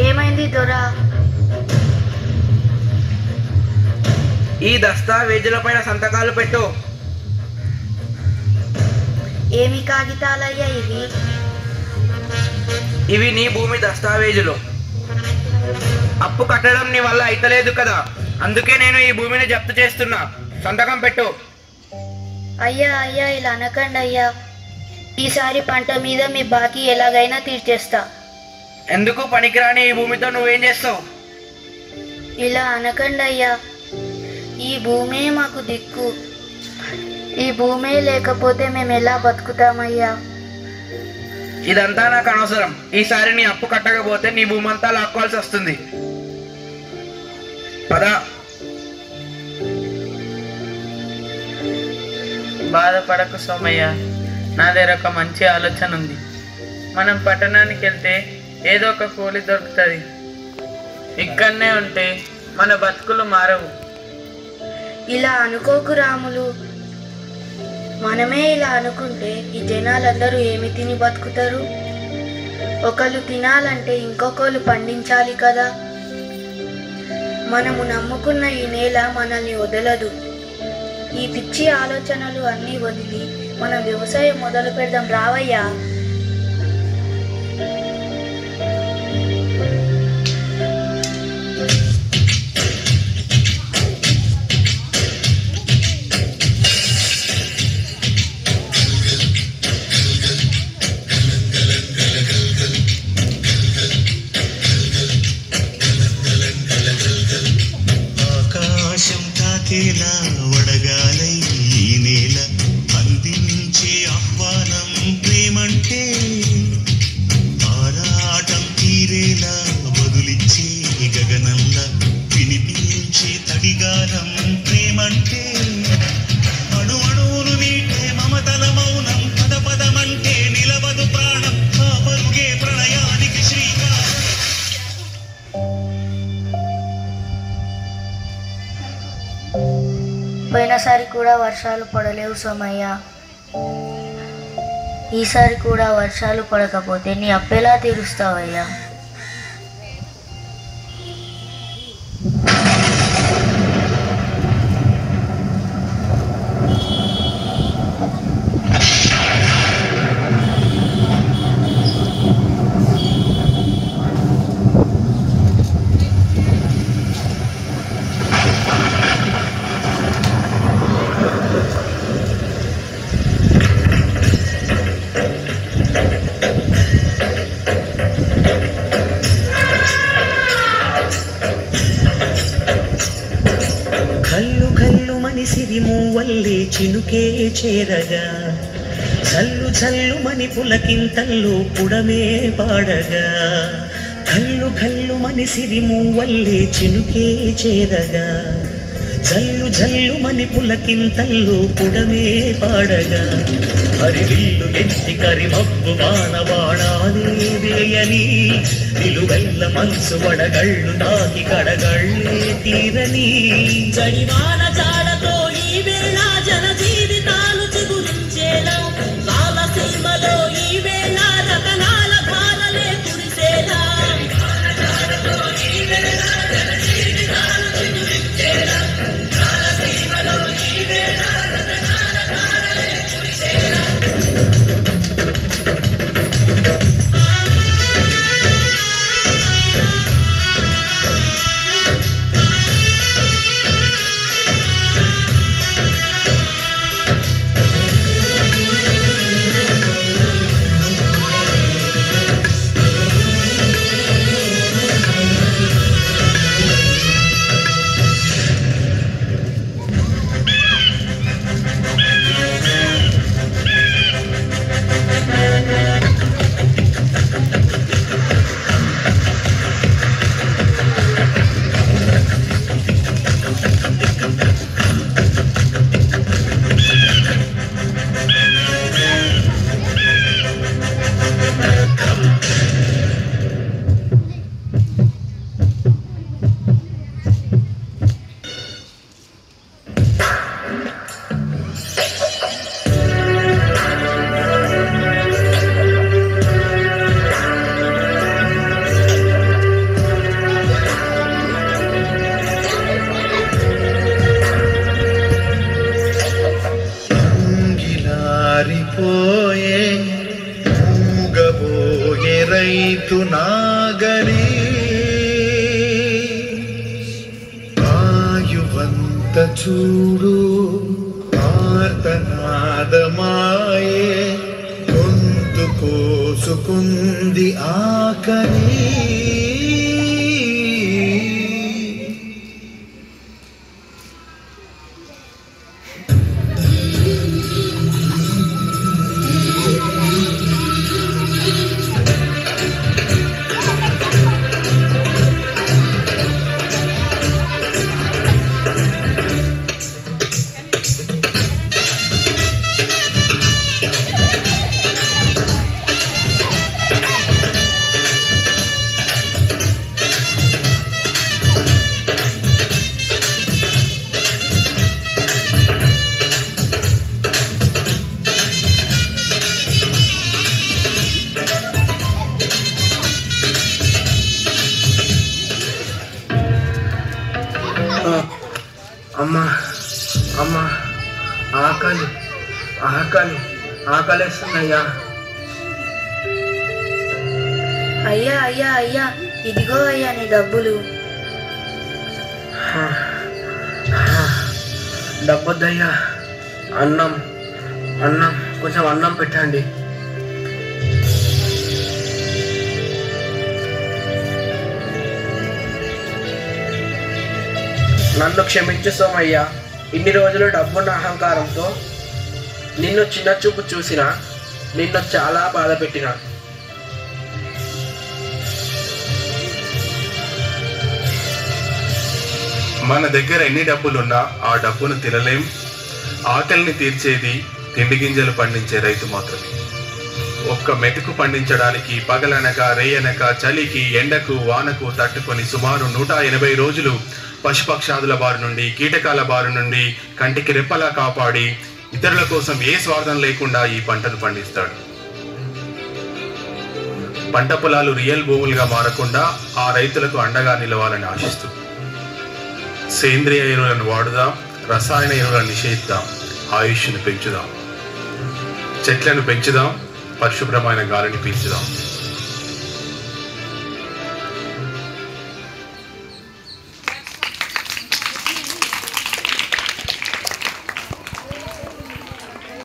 ఏమైంది దొరా? ఈ దస్తావేజులపైన సంతకాలు పెట్టు. ఏమి కాగితాలయ్యా ఇవి? ఇవి నీ భూమి దస్తావేజులు. అప్పు కట్టడం నీ వల్ల అయితలేదు కదా, అందుకే నేను ఈ భూమిని జప్తు చేస్తున్నా. సంతకం పెట్టు. అయ్యా అయ్యా, ఇలా అనకండి అయ్యా. ఈసారి పంట మీద మీ బాకీ ఎలాగైనా తీర్చేస్తా. ఎందుకు పనికిరాని ఈ భూమితో నువ్వేం చేస్తావు? ఇలా అనకండి అయ్యా. ఈ భూమే మాకు దిక్కు. ఈ భూమే లేకపోతే మేము ఎలా బతుకుతామయ్యా? ఇదంతా నాకు అనవసరం. ఈసారి నీ అప్పు కట్టకపోతే నీ భూమి అంతా లాక్కోవాల్సి వస్తుంది. పద. బాధపడకు సోమయ్య, నా దగ్గర ఒక మంచి ఆలోచన ఉంది. మనం పట్టణానికి వెళ్తే ఏదో ఒక కూలి దొరుకుతుంది. ఇక్కడనే ఉంటే మన బతుకులు మారవు. ఇలా అనుకోకు రాములు. మనమే ఇలా అనుకుంటే ఈ జనాలందరూ ఏమి తిని బతుకుతారు? ఒకళ్ళు తినాలంటే ఇంకొకళ్ళు పండించాలి కదా. మనము నమ్ముకున్న ఈ నేల మనల్ని వదలదు. ఈ పిచ్చి ఆలోచనలు అన్నీ వదిలి మనం వ్యవసాయం మొదలు పెడదాం రావయ్యా. ఆకాశం తాకేలా వడగాలై ఈ నేల అందించే ఆహ్వానం ప్రేమంటే, ఆరాటం తీరేలా బదులిచ్చే గగనంలా వినిపించే తడిగారం ప్రేమంటే, అణు అణువును వీటే మమతల మౌనం పద పదమంటే నిలవదు ప్రాణం, ఆ పరుగే ప్రణయానికి శ్రీకారం. పోయినసారి కూడా వర్షాలు పడలేవు సోమయ్య. ఈసారి కూడా వర్షాలు పడకపోతే నీ అప్పెలా తీరుస్తావయ్యా? కల్లు కల్లు మనిసిరి మూవల్లే చినుకే చేరగా, చల్లు చల్లు మని పులకింతల్లో పుడమే పాడగా, కల్లు కల్లు మనిసిరి మూవల్లే చినుకే చేరగా, జల్లు జల్లు మని పులకింతల్లో పుడమే పాడగా, హరివిల్లు ఎత్తి కరిమబ్బు బాణబాణాలే వేయని, నిలువెల్ల మనసు వడగళ్ళు తాకి కడగళ్ళే తీరని, జడివాన జాడతో ఈ వేళ జన జీవితాలు చిగురించేలా, కాలసీమలో ఈ వేళ రతనాల ధారలే కురిసేలా. రైతు నాగరి ఆయువంత చూడు ఆర్తనాదమాయే గొంతు కోసుకుంది ఆకలి. అమ్మా అమ్మా ఆకలి ఆకలి ఆకలేస్తుందయ్యా. అయ్యా అయ్యా అయ్యా, ఇదిగో అయ్యా నీ డబ్బులు. డబ్బొద్దయ్యా, అన్నం అన్నం కొంచెం అన్నం పెట్టండి. నన్ను క్షమించు సోమయ్య, ఇన్ని రోజులు డబ్బున్న అహంకారంతో నిన్ను చిన్న చూపు చూసిన, నిన్ను చాలా బాధ పెట్టిన. మన దగ్గర ఎన్ని డబ్బులున్నా ఆ డబ్బును తినలేం. ఆకలిని తీర్చేది తిండి గింజలు పండించే రైతు మాత్రమే. ఒక్క మెతుకు పండించడానికి పగలనక రేయనక చలికి ఎండకు వానకు తట్టుకొని సుమారు 180 రోజులు పశుపక్షాదుల బారి నుండి కీటకాల బారి నుండి కంటికి రెప్పలా కాపాడి ఇతరుల కోసం ఏ స్వార్థం లేకుండా ఈ పంటను పండిస్తాడు. పంట పొలాలు రియల్ భూములుగా మారకుండా ఆ రైతులకు అండగా నిలవాలని ఆశిస్తూ సేంద్రియ ఎరువులను వాడుదాం, రసాయన ఎరువులను నిషేధిద్దాం, ఆయుష్ను పెంచుదాం, చెట్లను పెంచుదాం, పరిశుభ్రమైన గాలిని పీల్చుదాం.